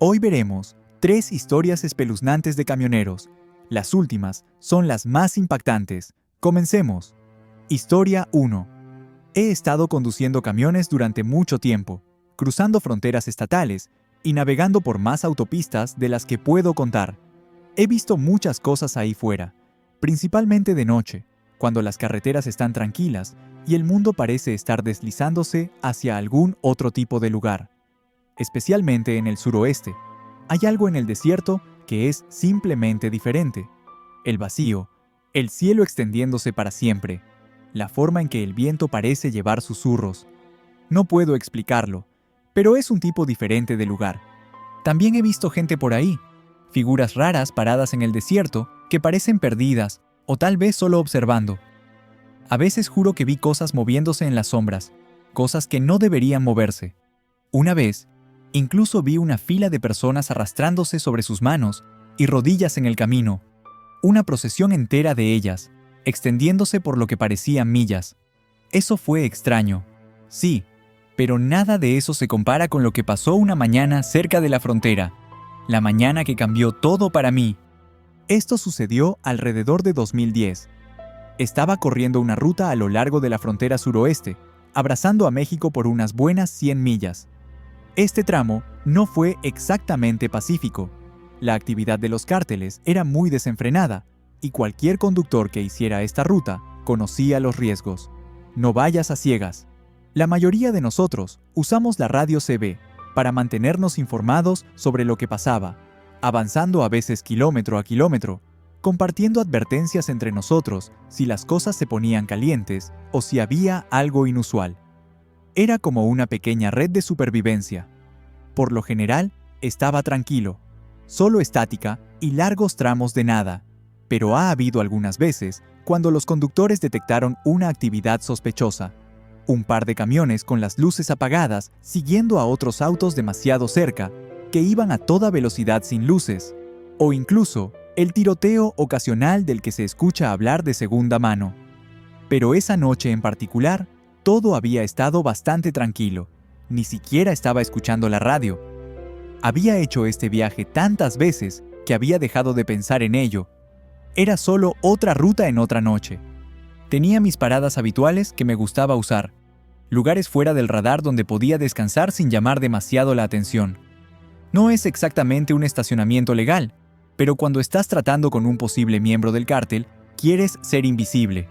Hoy veremos 3 historias espeluznantes de camioneros. Las últimas son las más impactantes. Comencemos. Historia 1. He estado conduciendo camiones durante mucho tiempo, cruzando fronteras estatales y navegando por más autopistas de las que puedo contar. He visto muchas cosas ahí fuera, principalmente de noche, cuando las carreteras están tranquilas y el mundo parece estar deslizándose hacia algún otro tipo de lugar. Especialmente en el suroeste, hay algo en el desierto que es simplemente diferente. El vacío, el cielo extendiéndose para siempre, la forma en que el viento parece llevar susurros. No puedo explicarlo, pero es un tipo diferente de lugar. También he visto gente por ahí, figuras raras paradas en el desierto que parecen perdidas o tal vez solo observando. A veces juro que vi cosas moviéndose en las sombras, cosas que no deberían moverse. Una vez, incluso vi una fila de personas arrastrándose sobre sus manos y rodillas en el camino, una procesión entera de ellas, extendiéndose por lo que parecían millas. Eso fue extraño, sí, pero nada de eso se compara con lo que pasó una mañana cerca de la frontera, la mañana que cambió todo para mí. Esto sucedió alrededor de 2010. Estaba corriendo una ruta a lo largo de la frontera suroeste, abrazando a México por unas buenas 100 millas. Este tramo no fue exactamente pacífico. La actividad de los cárteles era muy desenfrenada, y cualquier conductor que hiciera esta ruta conocía los riesgos. No vayas a ciegas. La mayoría de nosotros usamos la radio CB para mantenernos informados sobre lo que pasaba, avanzando a veces kilómetro a kilómetro, compartiendo advertencias entre nosotros si las cosas se ponían calientes o si había algo inusual. Era como una pequeña red de supervivencia. Por lo general, estaba tranquilo, solo estática y largos tramos de nada, pero ha habido algunas veces cuando los conductores detectaron una actividad sospechosa. Un par de camiones con las luces apagadas siguiendo a otros autos demasiado cerca, que iban a toda velocidad sin luces, o incluso el tiroteo ocasional del que se escucha hablar de segunda mano. Pero esa noche en particular, todo había estado bastante tranquilo. Ni siquiera estaba escuchando la radio. Había hecho este viaje tantas veces que había dejado de pensar en ello. Era solo otra ruta en otra noche. Tenía mis paradas habituales que me gustaba usar, lugares fuera del radar donde podía descansar sin llamar demasiado la atención. No es exactamente un estacionamiento legal, pero cuando estás tratando con un posible miembro del cártel, quieres ser invisible.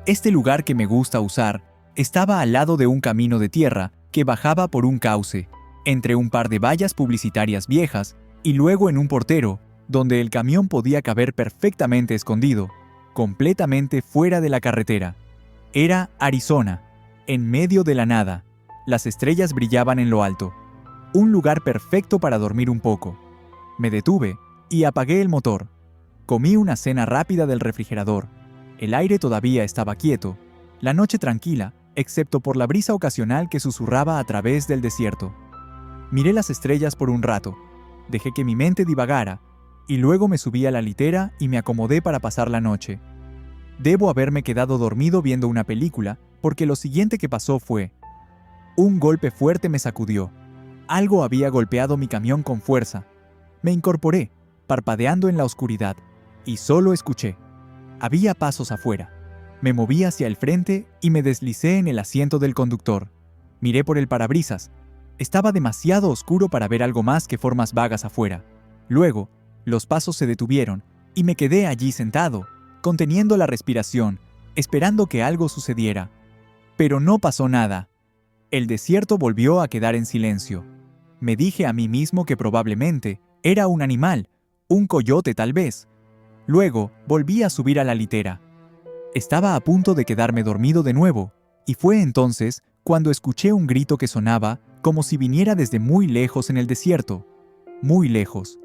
Este lugar que me gusta usar estaba al lado de un camino de tierra que bajaba por un cauce, entre un par de vallas publicitarias viejas y luego en un portero, donde el camión podía caber perfectamente escondido, completamente fuera de la carretera. Era Arizona, en medio de la nada. Las estrellas brillaban en lo alto. Un lugar perfecto para dormir un poco. Me detuve y apagué el motor. Comí una cena rápida del refrigerador. El aire todavía estaba quieto. La noche tranquila, excepto por la brisa ocasional que susurraba a través del desierto. Miré las estrellas por un rato. Dejé que mi mente divagara, y luego me subí a la litera y me acomodé para pasar la noche. Debo haberme quedado dormido viendo una película, porque lo siguiente que pasó fue: un golpe fuerte me sacudió. Algo había golpeado mi camión con fuerza. Me incorporé, parpadeando en la oscuridad, y solo escuché. Había pasos afuera. Me moví hacia el frente y me deslicé en el asiento del conductor. Miré por el parabrisas. Estaba demasiado oscuro para ver algo más que formas vagas afuera. Luego, los pasos se detuvieron y me quedé allí sentado, conteniendo la respiración, esperando que algo sucediera. Pero no pasó nada. El desierto volvió a quedar en silencio. Me dije a mí mismo que probablemente era un animal, un coyote tal vez. Luego volví a subir a la litera. Estaba a punto de quedarme dormido de nuevo, y fue entonces cuando escuché un grito que sonaba como si viniera desde muy lejos en el desierto. Muy lejos.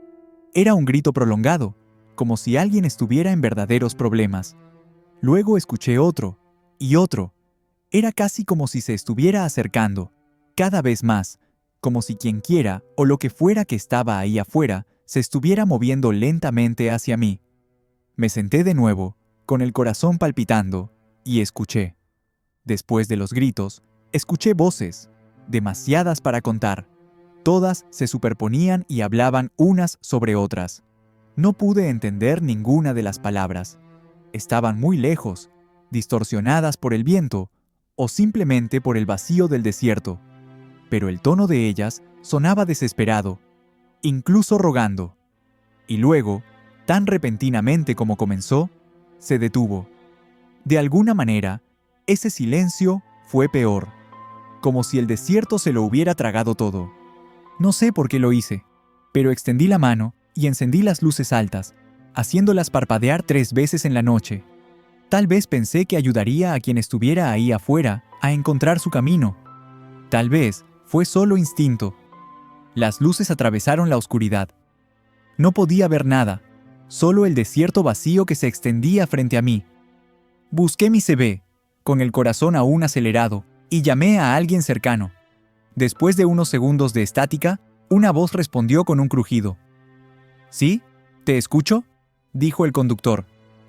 Era un grito prolongado, como si alguien estuviera en verdaderos problemas. Luego escuché otro, y otro. Era casi como si se estuviera acercando, cada vez más, como si quienquiera o lo que fuera que estaba ahí afuera se estuviera moviendo lentamente hacia mí. Me senté de nuevo, con el corazón palpitando, y escuché. Después de los gritos, escuché voces, demasiadas para contar. todas se superponían y hablaban unas sobre otras. No pude entender ninguna de las palabras. Estaban muy lejos, distorsionadas por el viento o simplemente por el vacío del desierto. Pero el tono de ellas sonaba desesperado, incluso rogando. Y luego, tan repentinamente como comenzó, se detuvo. De alguna manera, ese silencio fue peor, como si el desierto se lo hubiera tragado todo. No sé por qué lo hice, pero extendí la mano y encendí las luces altas, haciéndolas parpadear 3 veces en la noche. Tal vez pensé que ayudaría a quien estuviera ahí afuera a encontrar su camino. Tal vez fue solo instinto. Las luces atravesaron la oscuridad. No podía ver nada, solo el desierto vacío que se extendía frente a mí. Busqué mi CB, con el corazón aún acelerado, y llamé a alguien cercano. Después de unos segundos de estática, una voz respondió con un crujido. ¿Sí? ¿Te escucho?, dijo el conductor.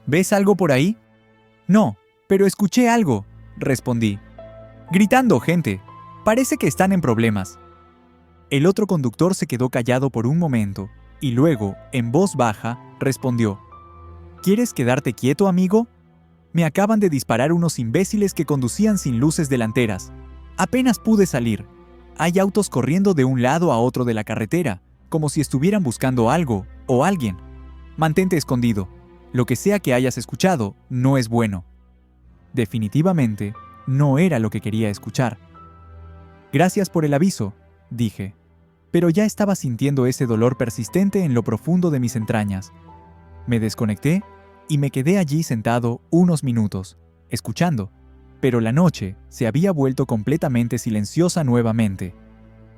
¿Ves algo por ahí? No, pero escuché algo, respondí. Gritando, gente. Parece que están en problemas. El otro conductor se quedó callado por un momento, y luego, en voz baja, respondió. ¿Quieres quedarte quieto, amigo? Me acaban de disparar unos imbéciles que conducían sin luces delanteras. Apenas pude salir. Hay autos corriendo de un lado a otro de la carretera, como si estuvieran buscando algo o alguien. Mantente escondido. Lo que sea que hayas escuchado no es bueno. Definitivamente, no era lo que quería escuchar. Gracias por el aviso, dije. Pero ya estaba sintiendo ese dolor persistente en lo profundo de mis entrañas. Me desconecté y me quedé allí sentado unos minutos, escuchando, pero la noche se había vuelto completamente silenciosa nuevamente.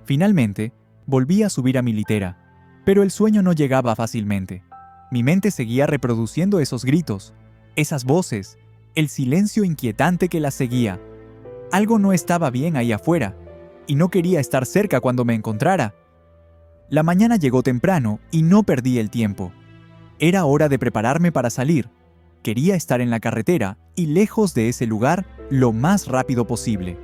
Finalmente, volví a subir a mi litera, pero el sueño no llegaba fácilmente. Mi mente seguía reproduciendo esos gritos, esas voces, el silencio inquietante que las seguía. Algo no estaba bien ahí afuera, y no quería estar cerca cuando me encontrara. La mañana llegó temprano y no perdí el tiempo. Era hora de prepararme para salir. Quería estar en la carretera y lejos de ese lugar lo más rápido posible.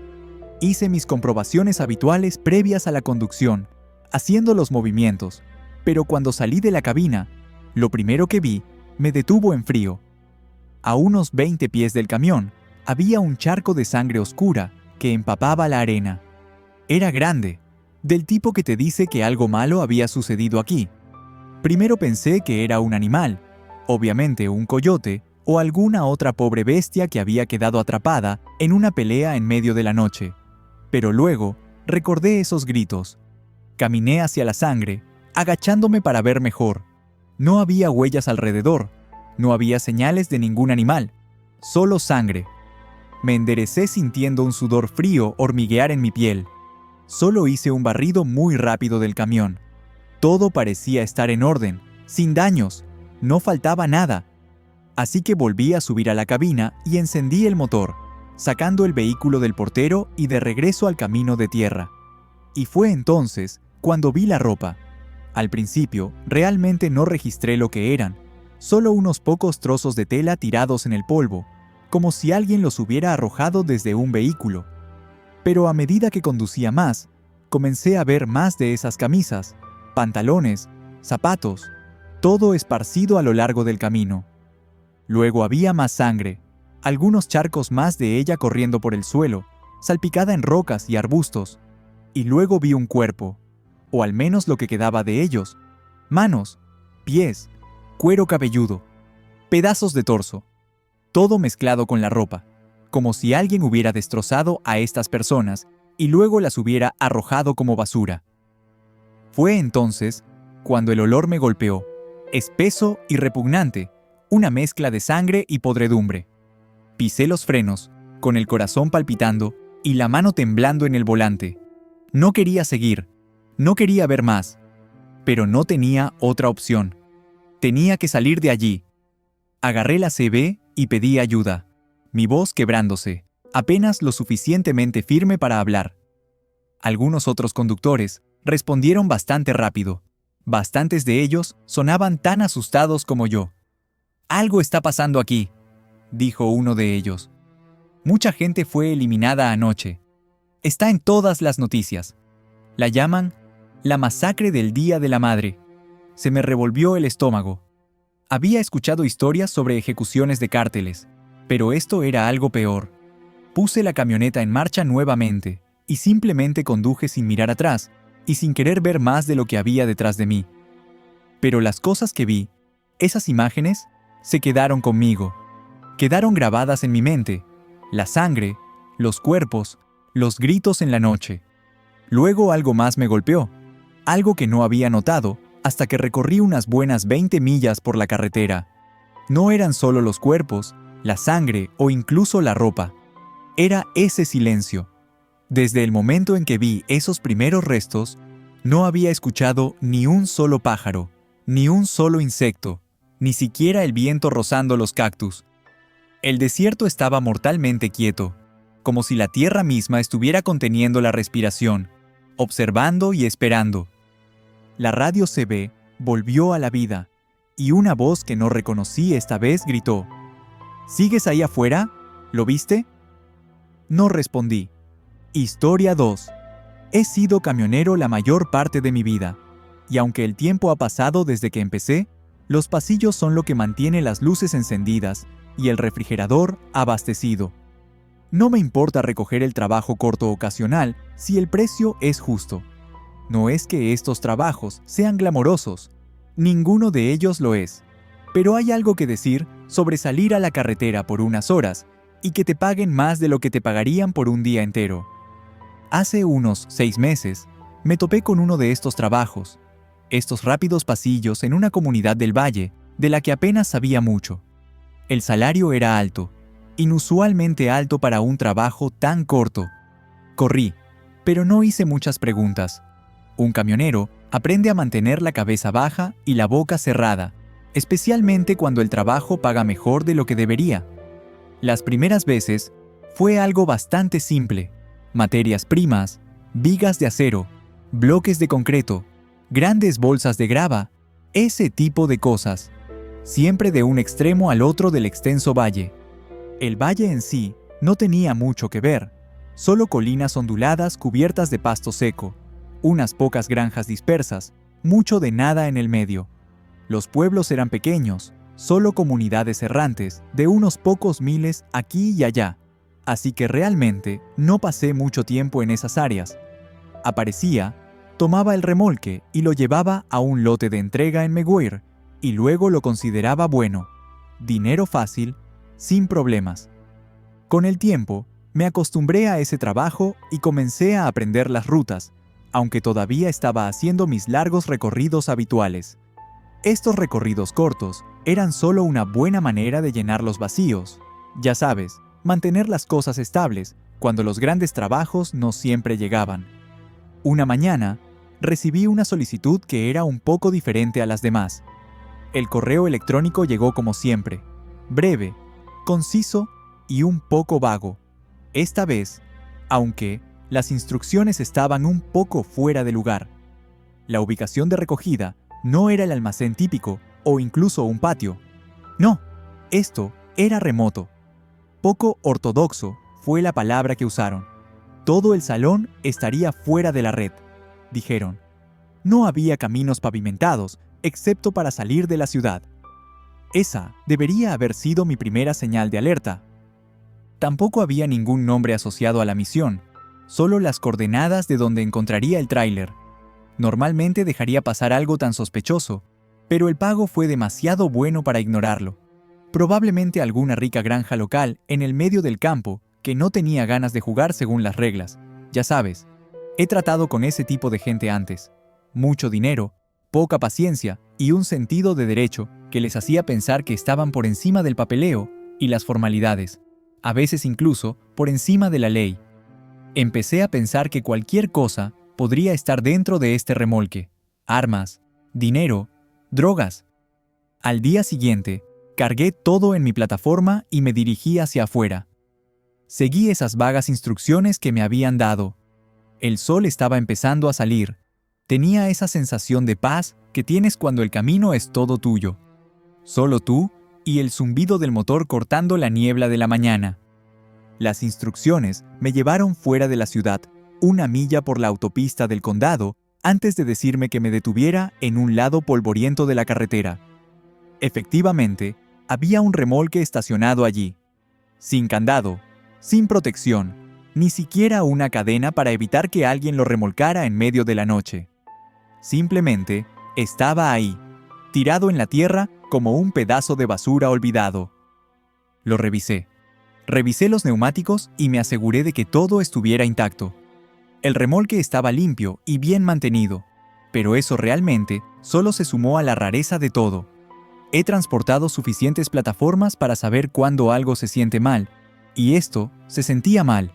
Hice mis comprobaciones habituales previas a la conducción, haciendo los movimientos, pero cuando salí de la cabina, lo primero que vi me detuvo en frío. A unos 20 pies del camión había un charco de sangre oscura que empapaba la arena. Era grande, del tipo que te dice que algo malo había sucedido aquí. Primero pensé que era un animal, obviamente un coyote o alguna otra pobre bestia que había quedado atrapada en una pelea en medio de la noche. Pero luego recordé esos gritos. Caminé hacia la sangre, agachándome para ver mejor. No había huellas alrededor, no había señales de ningún animal, solo sangre. Me enderecé sintiendo un sudor frío hormiguear en mi piel. Solo hice un barrido muy rápido del camión. Todo parecía estar en orden, sin daños, no faltaba nada. Así que volví a subir a la cabina y encendí el motor, sacando el vehículo del portero y de regreso al camino de tierra. Y fue entonces cuando vi la ropa. Al principio, realmente no registré lo que eran, solo unos pocos trozos de tela tirados en el polvo, como si alguien los hubiera arrojado desde un vehículo. Pero a medida que conducía más, comencé a ver más de esas camisas, pantalones, zapatos, todo esparcido a lo largo del camino. Luego había más sangre, algunos charcos más de ella corriendo por el suelo, salpicada en rocas y arbustos. Y luego vi un cuerpo, o al menos lo que quedaba de ellos, manos, pies, cuero cabelludo, pedazos de torso, todo mezclado con la ropa, como si alguien hubiera destrozado a estas personas y luego las hubiera arrojado como basura. Fue entonces cuando el olor me golpeó, espeso y repugnante, una mezcla de sangre y podredumbre. Pisé los frenos, con el corazón palpitando y la mano temblando en el volante. No quería seguir, no quería ver más, pero no tenía otra opción. Tenía que salir de allí. Agarré la CB y pedí ayuda, mi voz quebrándose, apenas lo suficientemente firme para hablar. Algunos otros conductores respondieron bastante rápido. Bastantes de ellos sonaban tan asustados como yo. «Algo está pasando aquí», dijo uno de ellos. «Mucha gente fue eliminada anoche. Está en todas las noticias. La llaman La masacre del Día de la Madre. Se me revolvió el estómago. Había escuchado historias sobre ejecuciones de cárteles, pero esto era algo peor. Puse la camioneta en marcha nuevamente y simplemente conduje sin mirar atrás y sin querer ver más de lo que había detrás de mí. Pero las cosas que vi, esas imágenes, se quedaron conmigo. Quedaron grabadas en mi mente. La sangre, los cuerpos, los gritos en la noche. Luego algo más me golpeó, algo que no había notado hasta que recorrí unas buenas 20 millas por la carretera. No eran solo los cuerpos, la sangre o incluso la ropa. Era ese silencio. Desde el momento en que vi esos primeros restos, no había escuchado ni un solo pájaro, ni un solo insecto, ni siquiera el viento rozando los cactus. El desierto estaba mortalmente quieto, como si la tierra misma estuviera conteniendo la respiración, observando y esperando. La radio CB volvió a la vida, y una voz que no reconocí esta vez gritó: ¿Sigues ahí afuera? ¿Lo viste? No respondí. Historia 2. He sido camionero la mayor parte de mi vida, y aunque el tiempo ha pasado desde que empecé, los pasillos son lo que mantiene las luces encendidas y el refrigerador abastecido. No me importa recoger el trabajo corto ocasional si el precio es justo. No es que estos trabajos sean glamorosos, ninguno de ellos lo es, pero hay algo que decir sobre salir a la carretera por unas horas y que te paguen más de lo que te pagarían por un día entero. Hace unos 6 meses, me topé con uno de estos trabajos, estos rápidos pasillos en una comunidad del valle de la que apenas sabía mucho. El salario era alto, inusualmente alto para un trabajo tan corto. Corrí, pero no hice muchas preguntas. Un camionero aprende a mantener la cabeza baja y la boca cerrada, especialmente cuando el trabajo paga mejor de lo que debería. Las primeras veces fue algo bastante simple: materias primas, vigas de acero, bloques de concreto, grandes bolsas de grava, ese tipo de cosas, siempre de un extremo al otro del extenso valle. El valle en sí no tenía mucho que ver, solo colinas onduladas cubiertas de pasto seco, unas pocas granjas dispersas, mucho de nada en el medio. Los pueblos eran pequeños, solo comunidades errantes de unos pocos miles aquí y allá, así que realmente no pasé mucho tiempo en esas áreas. Aparecía, tomaba el remolque y lo llevaba a un lote de entrega en Meguiar, y luego lo consideraba bueno. Dinero fácil, sin problemas. Con el tiempo, me acostumbré a ese trabajo y comencé a aprender las rutas, aunque todavía estaba haciendo mis largos recorridos habituales. Estos recorridos cortos eran solo una buena manera de llenar los vacíos. Ya sabes, mantener las cosas estables cuando los grandes trabajos no siempre llegaban. Una mañana, recibí una solicitud que era un poco diferente a las demás. El correo electrónico llegó como siempre, breve, conciso y un poco vago. Esta vez, aunque las instrucciones estaban un poco fuera de lugar. La ubicación de recogida no era el almacén típico o incluso un patio. No, esto era remoto. Poco ortodoxo fue la palabra que usaron. Todo el salón estaría fuera de la red, dijeron. No había caminos pavimentados, excepto para salir de la ciudad. Esa debería haber sido mi primera señal de alerta. Tampoco había ningún nombre asociado a la misión, solo las coordenadas de donde encontraría el tráiler. Normalmente dejaría pasar algo tan sospechoso, pero el pago fue demasiado bueno para ignorarlo. Probablemente alguna rica granja local en el medio del campo que no tenía ganas de jugar según las reglas. Ya sabes, he tratado con ese tipo de gente antes. Mucho dinero, poca paciencia y un sentido de derecho que les hacía pensar que estaban por encima del papeleo y las formalidades, a veces incluso por encima de la ley. Empecé a pensar que cualquier cosa podría estar dentro de este remolque: armas, dinero, drogas. Al día siguiente, cargué todo en mi plataforma y me dirigí hacia afuera. Seguí esas vagas instrucciones que me habían dado. El sol estaba empezando a salir. Tenía esa sensación de paz que tienes cuando el camino es todo tuyo. Solo tú y el zumbido del motor cortando la niebla de la mañana. Las instrucciones me llevaron fuera de la ciudad, 1 milla por la autopista del condado, antes de decirme que me detuviera en un lado polvoriento de la carretera. Efectivamente, había un remolque estacionado allí, sin candado, sin protección, ni siquiera una cadena para evitar que alguien lo remolcara en medio de la noche. Simplemente estaba ahí, tirado en la tierra como un pedazo de basura olvidado. Lo revisé. Revisé los neumáticos y me aseguré de que todo estuviera intacto. El remolque estaba limpio y bien mantenido, pero eso realmente solo se sumó a la rareza de todo. He transportado suficientes plataformas para saber cuándo algo se siente mal, y esto se sentía mal.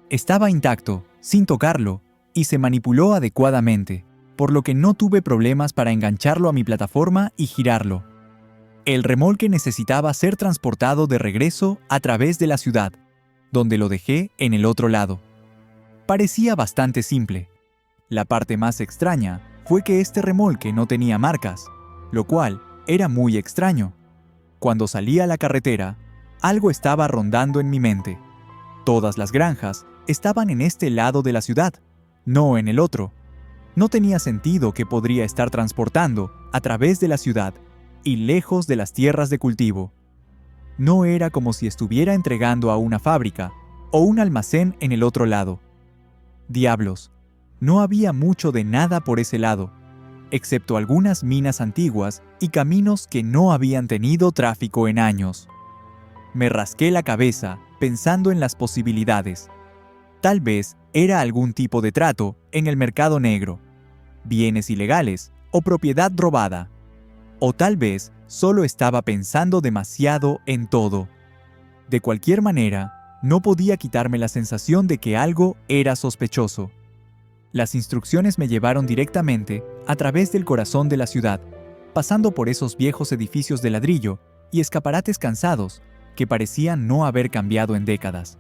Estaba intacto, sin tocarlo, y se manipuló adecuadamente, por lo que no tuve problemas para engancharlo a mi plataforma y girarlo. El remolque necesitaba ser transportado de regreso a través de la ciudad, donde lo dejé en el otro lado. Parecía bastante simple. La parte más extraña fue que este remolque no tenía marcas, lo cual era muy extraño. Cuando salí a la carretera, algo estaba rondando en mi mente. Todas las granjas estaban en este lado de la ciudad, no en el otro. No tenía sentido que podría estar transportando a través de la ciudad y lejos de las tierras de cultivo. No era como si estuviera entregando a una fábrica o un almacén en el otro lado. Diablos, no había mucho de nada por ese lado, excepto algunas minas antiguas y caminos que no habían tenido tráfico en años. Me rasqué la cabeza pensando en las posibilidades. Tal vez era algún tipo de trato en el mercado negro, bienes ilegales o propiedad robada. O tal vez solo estaba pensando demasiado en todo. De cualquier manera, no podía quitarme la sensación de que algo era sospechoso. Las instrucciones me llevaron directamente a través del corazón de la ciudad, pasando por esos viejos edificios de ladrillo y escaparates cansados que parecían no haber cambiado en décadas.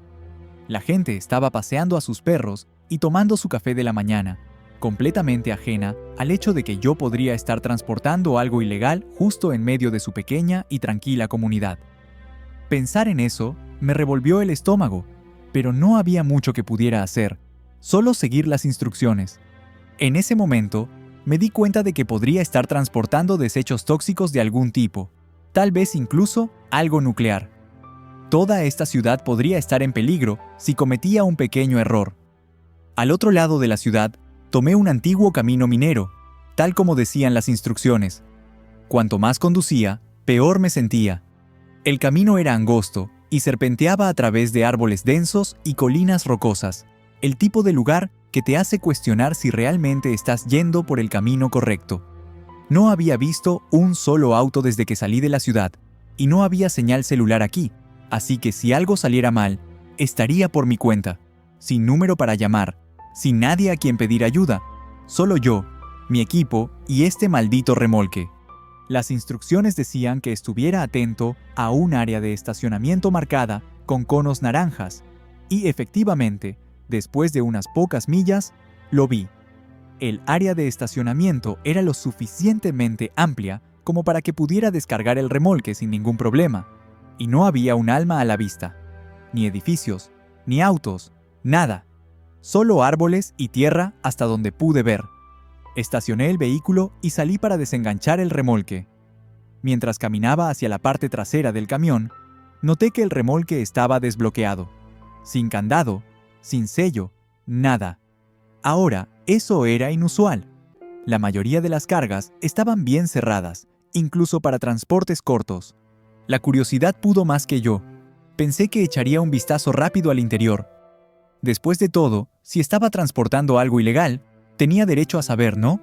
La gente estaba paseando a sus perros y tomando su café de la mañana, completamente ajena al hecho de que yo podría estar transportando algo ilegal justo en medio de su pequeña y tranquila comunidad. Pensar en eso me revolvió el estómago, pero no había mucho que pudiera hacer, solo seguir las instrucciones. En ese momento, me di cuenta de que podría estar transportando desechos tóxicos de algún tipo, tal vez incluso algo nuclear. Toda esta ciudad podría estar en peligro si cometía un pequeño error. Al otro lado de la ciudad, tomé un antiguo camino minero, tal como decían las instrucciones. Cuanto más conducía, peor me sentía. El camino era angosto y serpenteaba a través de árboles densos y colinas rocosas, el tipo de lugar que te hace cuestionar si realmente estás yendo por el camino correcto. No había visto un solo auto desde que salí de la ciudad, y no había señal celular aquí, así que si algo saliera mal, estaría por mi cuenta, sin número para llamar, sin nadie a quien pedir ayuda, solo yo, mi equipo y este maldito remolque. Las instrucciones decían que estuviera atento a un área de estacionamiento marcada con conos naranjas, y efectivamente, después de unas pocas millas, lo vi. El área de estacionamiento era lo suficientemente amplia como para que pudiera descargar el remolque sin ningún problema, y no había un alma a la vista. Ni edificios, ni autos, nada. Solo árboles y tierra hasta donde pude ver. Estacioné el vehículo y salí para desenganchar el remolque. Mientras caminaba hacia la parte trasera del camión, noté que el remolque estaba desbloqueado. Sin candado, sin sello, nada. Ahora, eso era inusual. La mayoría de las cargas estaban bien cerradas, incluso para transportes cortos. La curiosidad pudo más que yo. Pensé que echaría un vistazo rápido al interior. Después de todo, si estaba transportando algo ilegal, tenía derecho a saber, ¿no?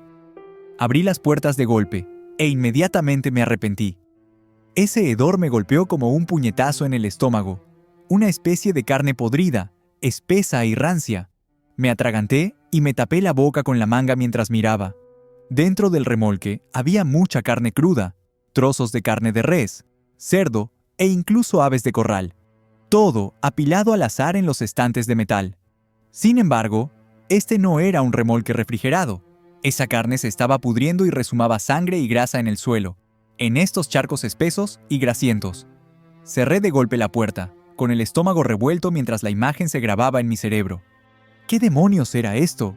Abrí las puertas de golpe, e inmediatamente me arrepentí. Ese hedor me golpeó como un puñetazo en el estómago. Una especie de carne podrida, espesa y rancia. Me atraganté y me tapé la boca con la manga mientras miraba. Dentro del remolque había mucha carne cruda, trozos de carne de res, cerdo e incluso aves de corral. Todo apilado al azar en los estantes de metal. Sin embargo, este no era un remolque refrigerado. Esa carne se estaba pudriendo y resumaba sangre y grasa en el suelo, en estos charcos espesos y grasientos. Cerré de golpe la puerta, con el estómago revuelto mientras la imagen se grababa en mi cerebro. ¿Qué demonios era esto?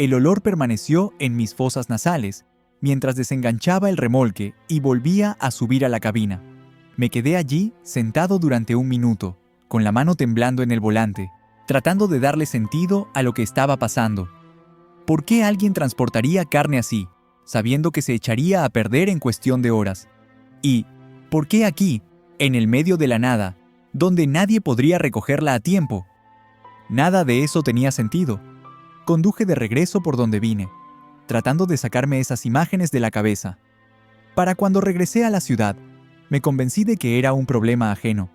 El olor permaneció en mis fosas nasales mientras desenganchaba el remolque y volvía a subir a la cabina. Me quedé allí sentado durante un minuto, con la mano temblando en el volante, tratando de darle sentido a lo que estaba pasando. ¿Por qué alguien transportaría carne así, sabiendo que se echaría a perder en cuestión de horas? ¿Y por qué aquí, en el medio de la nada, donde nadie podría recogerla a tiempo? Nada de eso tenía sentido. Conduje de regreso por donde vine, tratando de sacarme esas imágenes de la cabeza. Para cuando regresé a la ciudad, me convencí de que era un problema ajeno.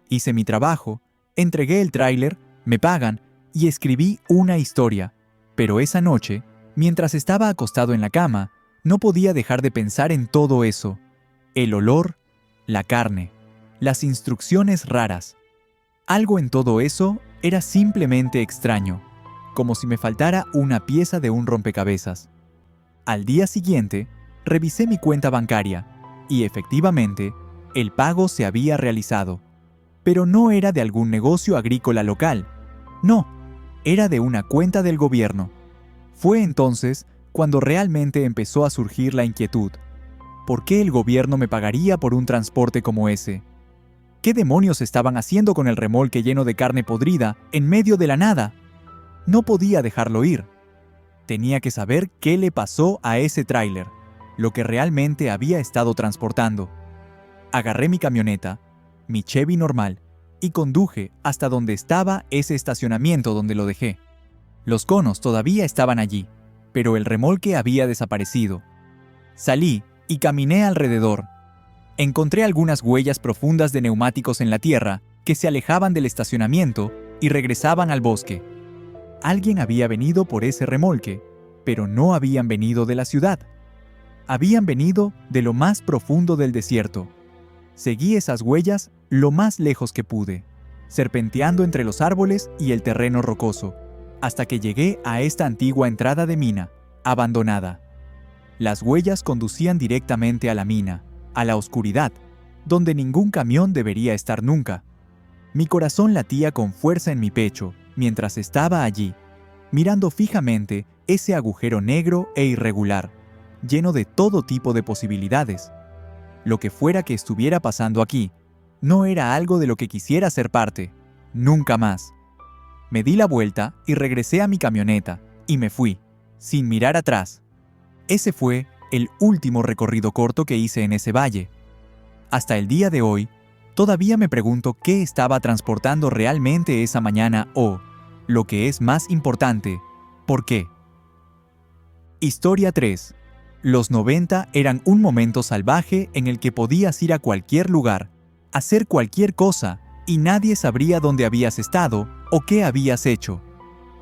Hice mi trabajo, entregué el tráiler, me pagan y escribí una historia. Pero esa noche, mientras estaba acostado en la cama, no podía dejar de pensar en todo eso. El olor, la carne, las instrucciones raras. Algo en todo eso era simplemente extraño, como si me faltara una pieza de un rompecabezas. Al día siguiente, revisé mi cuenta bancaria y efectivamente, el pago se había realizado. Pero no era de algún negocio agrícola local. No, era de una cuenta del gobierno. Fue entonces cuando realmente empezó a surgir la inquietud. ¿Por qué el gobierno me pagaría por un transporte como ese? ¿Qué demonios estaban haciendo con el remolque lleno de carne podrida en medio de la nada? No podía dejarlo ir. Tenía que saber qué le pasó a ese tráiler, lo que realmente había estado transportando. Agarré mi camioneta, mi Chevy normal, y conduje hasta donde estaba ese estacionamiento donde lo dejé. Los conos todavía estaban allí, pero el remolque había desaparecido. Salí y caminé alrededor. Encontré algunas huellas profundas de neumáticos en la tierra que se alejaban del estacionamiento y regresaban al bosque. Alguien había venido por ese remolque, pero no habían venido de la ciudad. Habían venido de lo más profundo del desierto. Seguí esas huellas lo más lejos que pude, serpenteando entre los árboles y el terreno rocoso, hasta que llegué a esta antigua entrada de mina, abandonada. Las huellas conducían directamente a la mina, a la oscuridad, donde ningún camión debería estar nunca. Mi corazón latía con fuerza en mi pecho mientras estaba allí, mirando fijamente ese agujero negro e irregular, lleno de todo tipo de posibilidades. Lo que fuera que estuviera pasando aquí, no era algo de lo que quisiera ser parte, nunca más. Me di la vuelta y regresé a mi camioneta, y me fui, sin mirar atrás. Ese fue el último recorrido corto que hice en ese valle. Hasta el día de hoy, todavía me pregunto qué estaba transportando realmente esa mañana o, lo que es más importante, ¿por qué? Historia 3. Los 90 eran un momento salvaje en el que podías ir a cualquier lugar, hacer cualquier cosa, y nadie sabría dónde habías estado o qué habías hecho.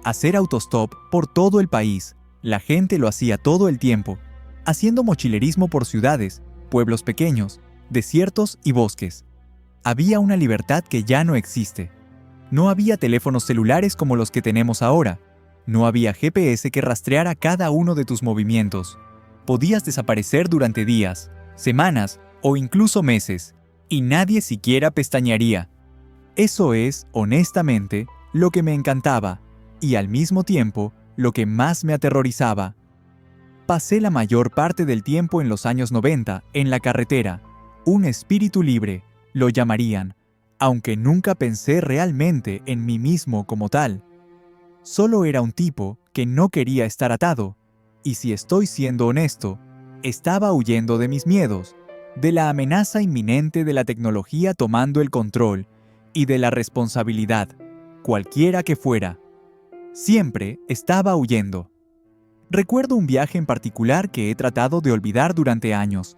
Hacer autostop por todo el país, la gente lo hacía todo el tiempo, haciendo mochilerismo por ciudades, pueblos pequeños, desiertos y bosques. Había una libertad que ya no existe. No había teléfonos celulares como los que tenemos ahora. No había GPS que rastreara cada uno de tus movimientos. Podías desaparecer durante días, semanas o incluso meses, y nadie siquiera pestañearía. Eso es, honestamente, lo que me encantaba, y al mismo tiempo, lo que más me aterrorizaba. Pasé la mayor parte del tiempo en los años 90 en la carretera, un espíritu libre, lo llamarían, aunque nunca pensé realmente en mí mismo como tal. Solo era un tipo que no quería estar atado, y si estoy siendo honesto, estaba huyendo de mis miedos, de la amenaza inminente de la tecnología tomando el control y de la responsabilidad, cualquiera que fuera. Siempre estaba huyendo. Recuerdo un viaje en particular que he tratado de olvidar durante años.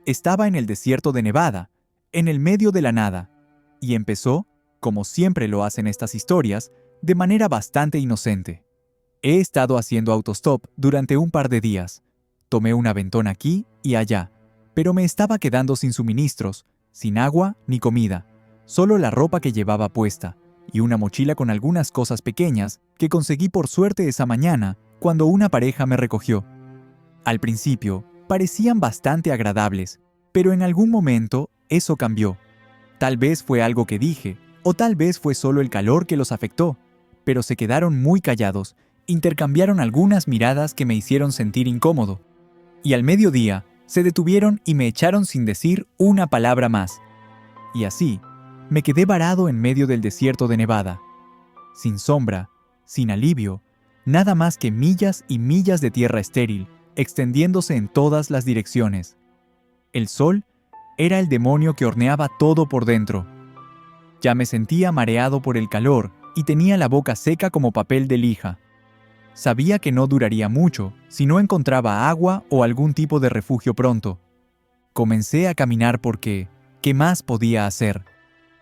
Estaba en el desierto de Nevada, en el medio de la nada, y empezó, como siempre lo hacen estas historias, de manera bastante inocente. He estado haciendo autostop durante un par de días. Tomé un aventón aquí y allá, pero me estaba quedando sin suministros, sin agua ni comida, solo la ropa que llevaba puesta, y una mochila con algunas cosas pequeñas que conseguí por suerte esa mañana cuando una pareja me recogió. Al principio, parecían bastante agradables, pero en algún momento eso cambió. Tal vez fue algo que dije, o tal vez fue solo el calor que los afectó, pero se quedaron muy callados Intercambiaron algunas miradas que me hicieron sentir incómodo, y al mediodía se detuvieron y me echaron sin decir una palabra más. Y así, me quedé varado en medio del desierto de Nevada, sin sombra, sin alivio, nada más que millas y millas de tierra estéril, extendiéndose en todas las direcciones. El sol era el demonio que horneaba todo por dentro. Ya me sentía mareado por el calor y tenía la boca seca como papel de lija. Sabía que no duraría mucho si no encontraba agua o algún tipo de refugio pronto. Comencé a caminar porque, ¿qué más podía hacer?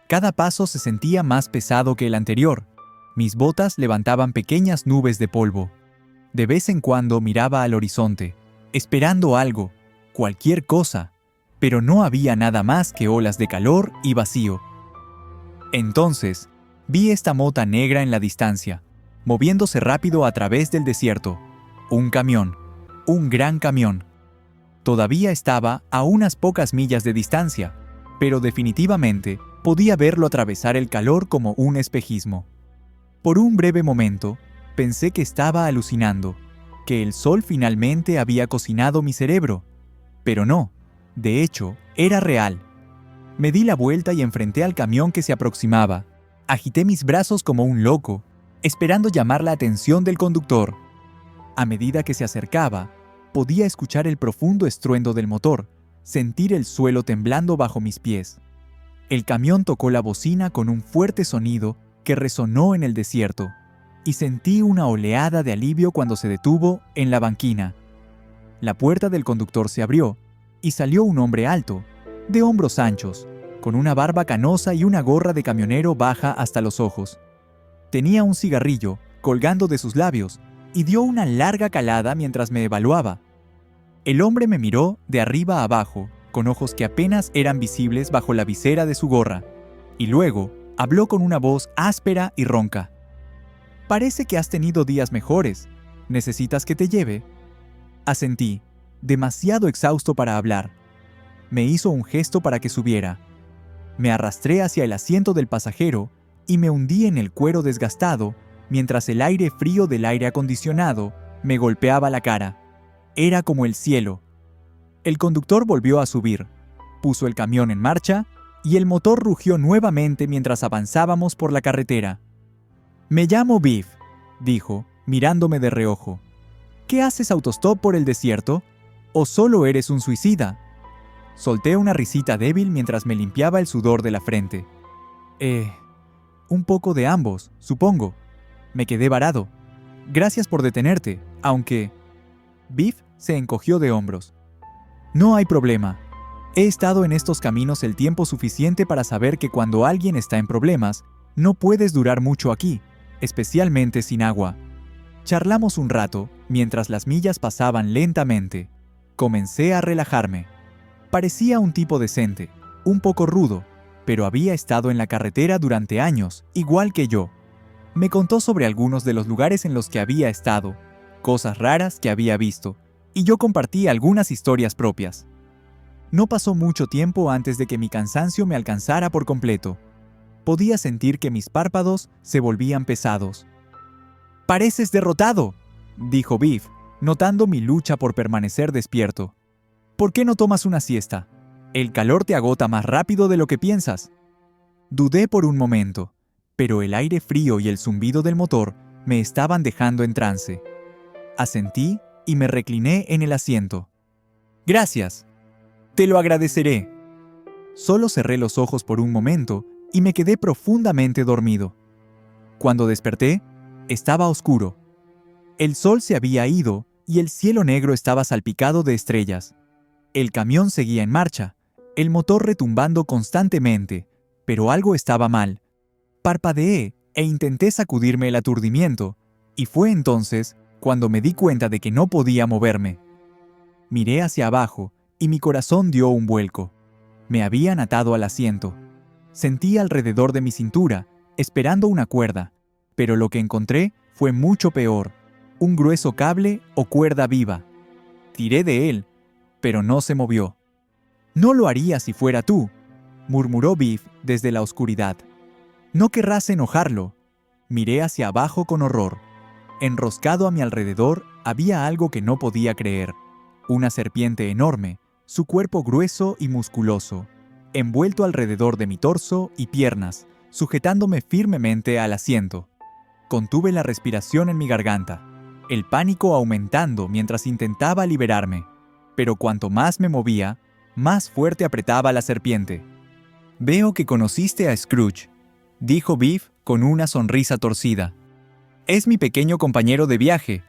Cada paso se sentía más pesado que el anterior. Mis botas levantaban pequeñas nubes de polvo. De vez en cuando miraba al horizonte, esperando algo, cualquier cosa, pero no había nada más que olas de calor y vacío. Entonces, vi esta mota negra en la distancia, moviéndose rápido a través del desierto. Un camión, un gran camión. Todavía estaba a unas pocas millas de distancia, pero definitivamente podía verlo atravesar el calor como un espejismo. Por un breve momento, pensé que estaba alucinando, que el sol finalmente había cocinado mi cerebro. Pero no, de hecho, era real. Me di la vuelta y enfrenté al camión que se aproximaba. Agité mis brazos como un loco, esperando llamar la atención del conductor. A medida que se acercaba, podía escuchar el profundo estruendo del motor, sentir el suelo temblando bajo mis pies. El camión tocó la bocina con un fuerte sonido que resonó en el desierto, y sentí una oleada de alivio cuando se detuvo en la banquina. La puerta del conductor se abrió, y salió un hombre alto, de hombros anchos, con una barba canosa y una gorra de camionero baja hasta los ojos. Tenía un cigarrillo colgando de sus labios, y dio una larga calada mientras me evaluaba. El hombre me miró de arriba a abajo, con ojos que apenas eran visibles bajo la visera de su gorra, y luego habló con una voz áspera y ronca. «Parece que has tenido días mejores. ¿Necesitas que te lleve?» Asentí, demasiado exhausto para hablar. Me hizo un gesto para que subiera. Me arrastré hacia el asiento del pasajero y me hundí en el cuero desgastado, mientras el aire frío del aire acondicionado me golpeaba la cara. Era como el cielo. El conductor volvió a subir, puso el camión en marcha y el motor rugió nuevamente mientras avanzábamos por la carretera. «Me llamo Biff», dijo, mirándome de reojo. «¿Qué haces autostop por el desierto? ¿O solo eres un suicida?» Solté una risita débil mientras me limpiaba el sudor de la frente. Un poco de ambos, supongo. Me quedé varado. «Gracias por detenerte, aunque...» Biff se encogió de hombros. «No hay problema. He estado en estos caminos el tiempo suficiente para saber que cuando alguien está en problemas, no puedes durar mucho aquí, especialmente sin agua». Charlamos un rato, mientras las millas pasaban lentamente. Comencé a relajarme. Parecía un tipo decente, un poco rudo, pero había estado en la carretera durante años, igual que yo. Me contó sobre algunos de los lugares en los que había estado, cosas raras que había visto, y yo compartí algunas historias propias. No pasó mucho tiempo antes de que mi cansancio me alcanzara por completo. Podía sentir que mis párpados se volvían pesados. «Pareces derrotado», dijo Biff, notando mi lucha por permanecer despierto. «¿Por qué no tomas una siesta? El calor te agota más rápido de lo que piensas». Dudé por un momento, pero el aire frío y el zumbido del motor me estaban dejando en trance. Asentí y me recliné en el asiento. «Gracias. Te lo agradeceré». Solo cerré los ojos por un momento y me quedé profundamente dormido. Cuando desperté, estaba oscuro. El sol se había ido y el cielo negro estaba salpicado de estrellas. El camión seguía en marcha, el motor retumbando constantemente, pero algo estaba mal. Parpadeé e intenté sacudirme el aturdimiento, y fue entonces cuando me di cuenta de que no podía moverme. Miré hacia abajo y mi corazón dio un vuelco. Me habían atado al asiento. Sentí alrededor de mi cintura, esperando una cuerda, pero lo que encontré fue mucho peor, un grueso cable o cuerda viva. Tiré de él, pero no se movió. «No lo haría si fuera tú», murmuró Biff desde la oscuridad. «No querrás enojarlo». Miré hacia abajo con horror. Enroscado a mi alrededor había algo que no podía creer. Una serpiente enorme, su cuerpo grueso y musculoso, envuelto alrededor de mi torso y piernas, sujetándome firmemente al asiento. Contuve la respiración en mi garganta, el pánico aumentando mientras intentaba liberarme. Pero cuanto más me movía, más fuerte apretaba la serpiente. «Veo que conociste a Scrooge», dijo Biff con una sonrisa torcida. «Es mi pequeño compañero de viaje.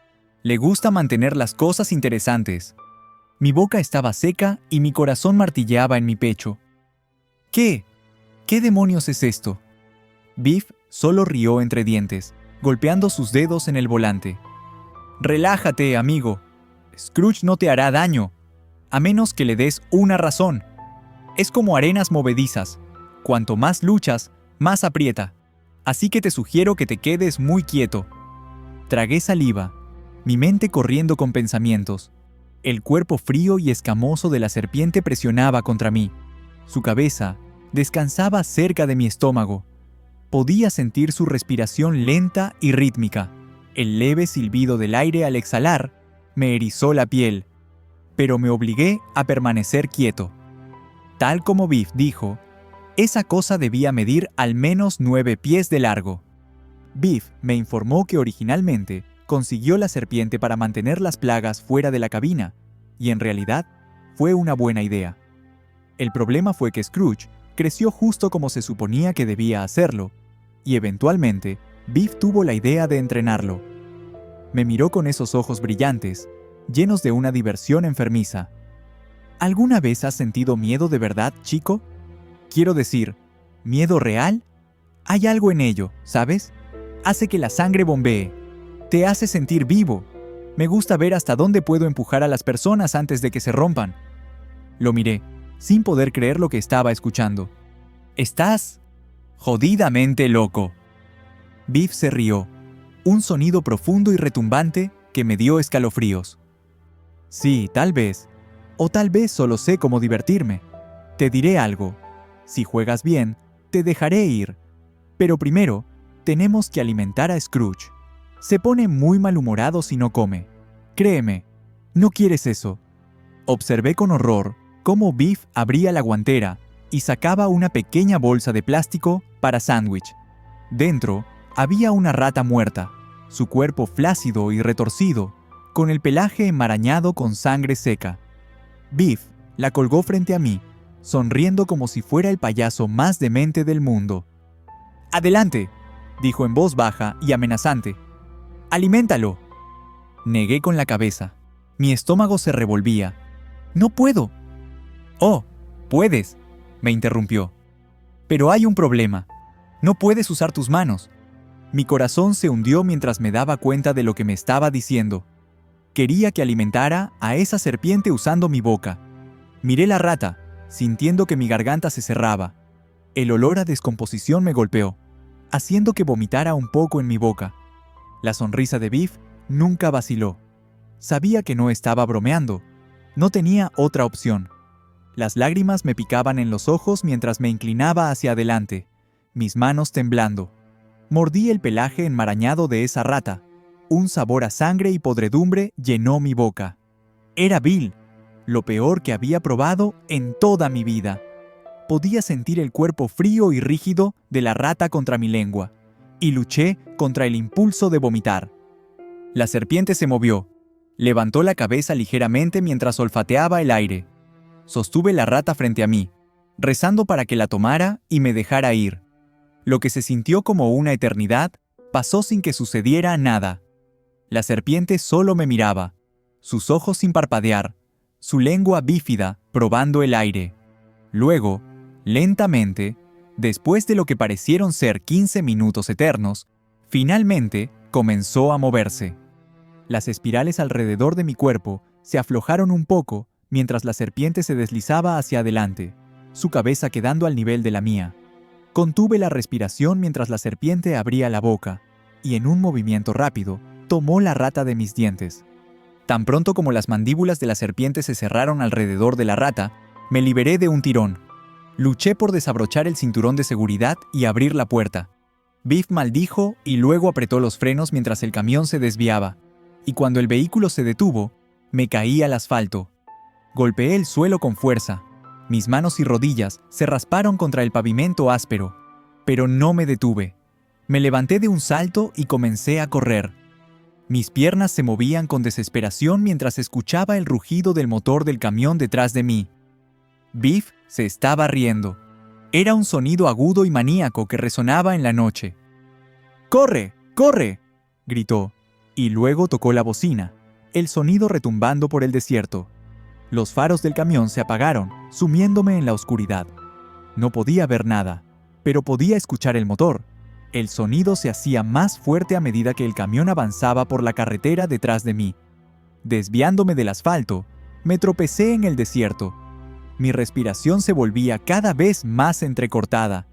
Le gusta mantener las cosas interesantes». Mi boca estaba seca y mi corazón martilleaba en mi pecho. «¿Qué? ¿Qué demonios es esto?» Biff solo rió entre dientes, golpeando sus dedos en el volante. «Relájate, amigo. Scrooge no te hará daño, a menos que le des una razón. Es como arenas movedizas. Cuanto más luchas, más aprieta. Así que te sugiero que te quedes muy quieto». Tragué saliva, mi mente corriendo con pensamientos. El cuerpo frío y escamoso de la serpiente presionaba contra mí. Su cabeza descansaba cerca de mi estómago. Podía sentir su respiración lenta y rítmica. El leve silbido del aire al exhalar me erizó la piel, pero me obligué a permanecer quieto. Tal como Biff dijo, esa cosa debía medir al menos 9 pies de largo. Biff me informó que originalmente consiguió la serpiente para mantener las plagas fuera de la cabina, y en realidad fue una buena idea. El problema fue que Scrooge creció justo como se suponía que debía hacerlo, y eventualmente Biff tuvo la idea de entrenarlo. Me miró con esos ojos brillantes, llenos de una diversión enfermiza. ¿Alguna vez has sentido miedo de verdad, chico? Quiero decir, ¿miedo real? Hay algo en ello, ¿sabes? Hace que la sangre bombee. Te hace sentir vivo. Me gusta ver hasta dónde puedo empujar a las personas antes de que se rompan. Lo miré, sin poder creer lo que estaba escuchando. «Estás jodidamente loco». Biff se rió, un sonido profundo y retumbante que me dio escalofríos. «Sí, tal vez. O tal vez solo sé cómo divertirme. Te diré algo. Si juegas bien, te dejaré ir. Pero primero, tenemos que alimentar a Scrooge. Se pone muy malhumorado si no come. Créeme, no quieres eso». Observé con horror cómo Biff abría la guantera y sacaba una pequeña bolsa de plástico para sándwich. Dentro había una rata muerta, su cuerpo flácido y retorcido, con el pelaje enmarañado con sangre seca. Biff la colgó frente a mí, sonriendo como si fuera el payaso más demente del mundo. «Adelante», dijo en voz baja y amenazante. «Aliméntalo». Negué con la cabeza. Mi estómago se revolvía. «No puedo». «Oh, puedes», me interrumpió. «Pero hay un problema. No puedes usar tus manos». Mi corazón se hundió mientras me daba cuenta de lo que me estaba diciendo. Quería que alimentara a esa serpiente usando mi boca. Miré la rata, sintiendo que mi garganta se cerraba. El olor a descomposición me golpeó, haciendo que vomitara un poco en mi boca. La sonrisa de Biff nunca vaciló. Sabía que no estaba bromeando. No tenía otra opción. Las lágrimas me picaban en los ojos mientras me inclinaba hacia adelante, mis manos temblando. Mordí el pelaje enmarañado de esa rata. Un sabor a sangre y podredumbre llenó mi boca. Era vil, lo peor que había probado en toda mi vida. Podía sentir el cuerpo frío y rígido de la rata contra mi lengua, y luché contra el impulso de vomitar. La serpiente se movió. Levantó la cabeza ligeramente mientras olfateaba el aire. Sostuve la rata frente a mí, rezando para que la tomara y me dejara ir. Lo que se sintió como una eternidad pasó sin que sucediera nada. La serpiente solo me miraba, sus ojos sin parpadear, su lengua bífida probando el aire. Luego, lentamente, después de lo que parecieron ser 15 minutos eternos, finalmente comenzó a moverse. Las espirales alrededor de mi cuerpo se aflojaron un poco mientras la serpiente se deslizaba hacia adelante, su cabeza quedando al nivel de la mía. Contuve la respiración mientras la serpiente abría la boca, y en un movimiento rápido, tomó la rata de mis dientes. Tan pronto como las mandíbulas de la serpiente se cerraron alrededor de la rata, me liberé de un tirón. Luché por desabrochar el cinturón de seguridad y abrir la puerta. Biff maldijo y luego apretó los frenos mientras el camión se desviaba, y cuando el vehículo se detuvo, me caí al asfalto. Golpeé el suelo con fuerza. Mis manos y rodillas se rasparon contra el pavimento áspero, pero no me detuve. Me levanté de un salto y comencé a correr. Mis piernas se movían con desesperación mientras escuchaba el rugido del motor del camión detrás de mí. Biff se estaba riendo. Era un sonido agudo y maníaco que resonaba en la noche. ¡Corre! ¡Corre!, gritó, y luego tocó la bocina, el sonido retumbando por el desierto. Los faros del camión se apagaron, sumiéndome en la oscuridad. No podía ver nada, pero podía escuchar el motor. El sonido se hacía más fuerte a medida que el camión avanzaba por la carretera detrás de mí. Desviándome del asfalto, me tropecé en el desierto. Mi respiración se volvía cada vez más entrecortada,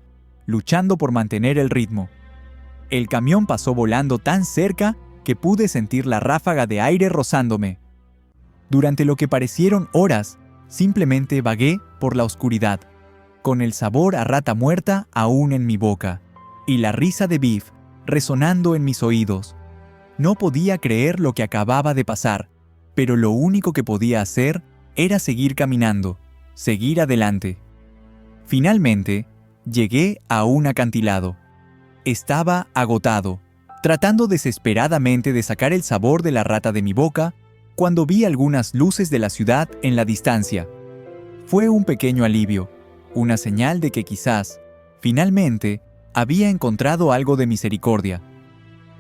luchando por mantener el ritmo. El camión pasó volando tan cerca que pude sentir la ráfaga de aire rozándome. Durante lo que parecieron horas, simplemente vagué por la oscuridad, con el sabor a rata muerta aún en mi boca, y la risa de Biff resonando en mis oídos. No podía creer lo que acababa de pasar, pero lo único que podía hacer era seguir caminando, seguir adelante. Finalmente, llegué a un acantilado. Estaba agotado, tratando desesperadamente de sacar el sabor de la rata de mi boca, cuando vi algunas luces de la ciudad en la distancia. Fue un pequeño alivio, una señal de que quizás, finalmente, había encontrado algo de misericordia.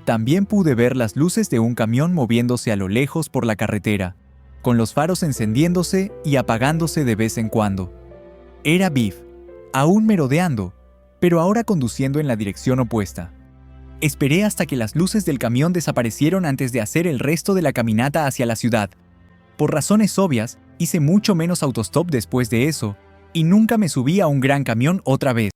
También pude ver las luces de un camión moviéndose a lo lejos por la carretera, con los faros encendiéndose y apagándose de vez en cuando. Era Biff, aún merodeando, pero ahora conduciendo en la dirección opuesta. Esperé hasta que las luces del camión desaparecieron antes de hacer el resto de la caminata hacia la ciudad. Por razones obvias, hice mucho menos autostop después de eso, y nunca me subí a un gran camión otra vez.